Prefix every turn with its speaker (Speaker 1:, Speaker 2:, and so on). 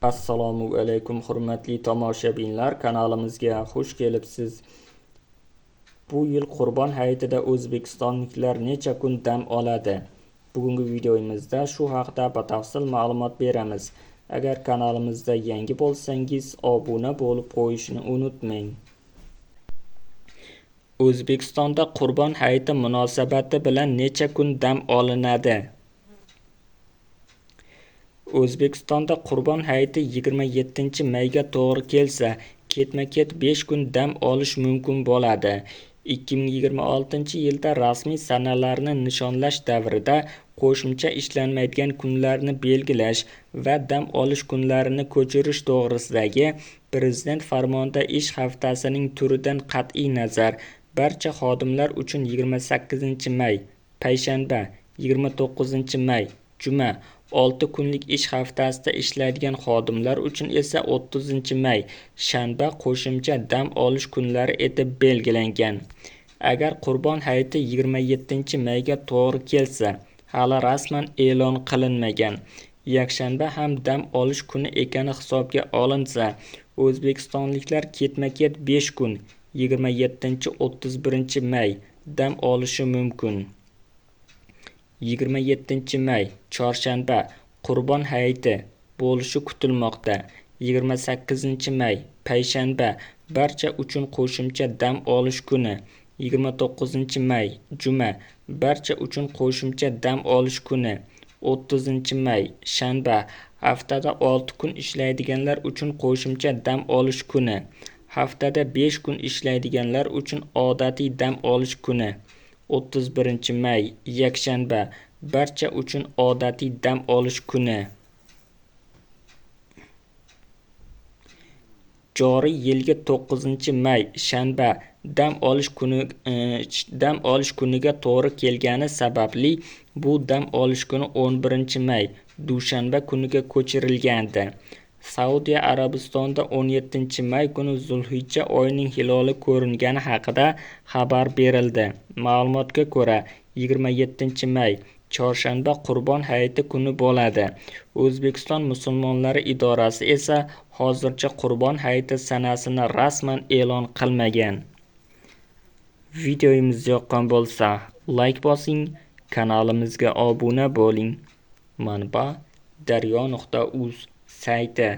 Speaker 1: Assalomu alaykum hurmatli tomoshabinlar, kanalimizga xush kelibsiz. Bu yil Qurbon hayitida o'zbekistonliklar necha kun dam oladi? Bugungi videomizda shu haqida batafsil ma'lumot beramiz. Agar kanalimizda yangi bo'lsangiz, obuna bo'lib qo'yishni unutmang. O'zbekistonda Qurbon hayiti munosabati bilan necha kun dam olinadi? O'zbekistonda Qurbon hayiti 27-mayga to'g'ri kelsa, ketma-ket 5 kun dam olish mumkin bo'ladi. 2026-yilda rasmiy sanalarni nishonlash davrida qo'shimcha ishlanmaydigan kunlarni belgilash va dam olish kunlarini ko'chirish to'g'risidagi Prezident farmonida ish haftasining turidan qat'iy nazar, barcha xodimlar uchun 28-may, payshanba, 29-may, juma, 6 kunlik ish haftasida ishlaydigan xodimlar uchun esa 30-may, shanba qo'shimcha dam olish kunlari etib belgilangan. Agar Qurbon hayiti 27-mayga to'g'ri kelsa, hali rasman e'lon qilinmagan, yakshanba ham dam olish kuni ekani hisobga olinsa, o'zbekistonliklar ketma-ket 5 kun, 27-31-may dam olishi mumkin. 27-may, chorshanba, Qurbon hayiti bo'lishi kutilmoqda. 28-may, payshanba, barcha uchun qo'shimcha dam olish kuni. 29-may, juma, barcha uchun qo'shimcha dam olish kuni. 30-may, shanba, haftada 6 kun ishlaydiganlar uchun qo'shimcha dam olish kuni. Haftada 5 kun ishlaydiganlar uchun odatiy dam olish kuni. 31-may, yakshanba, barcha uchun odatiy dam olish kuni. Joriy yilgi 9-may, shanba, dam olish kuniga to'g'ri kelgani sababli bu dam olish kuni 11-may, dushanba kuniga ko'chirilgandi. Saudiya Arabistonida 17-may kuni Zulhijja oyining hiloli ko'ringani haqida xabar berildi. Ma'lumotga ko'ra, 27-may, chorshanba Qurbon hayiti kuni bo'ladi. O'zbekiston musulmonlari idorasi esa hozircha Qurbon hayiti sanasini rasman e'lon qilmagan. Videomiz yoqqan bo'lsa, like bosing, kanalimizga obuna bo'ling. Manba: daryo.uz sayti.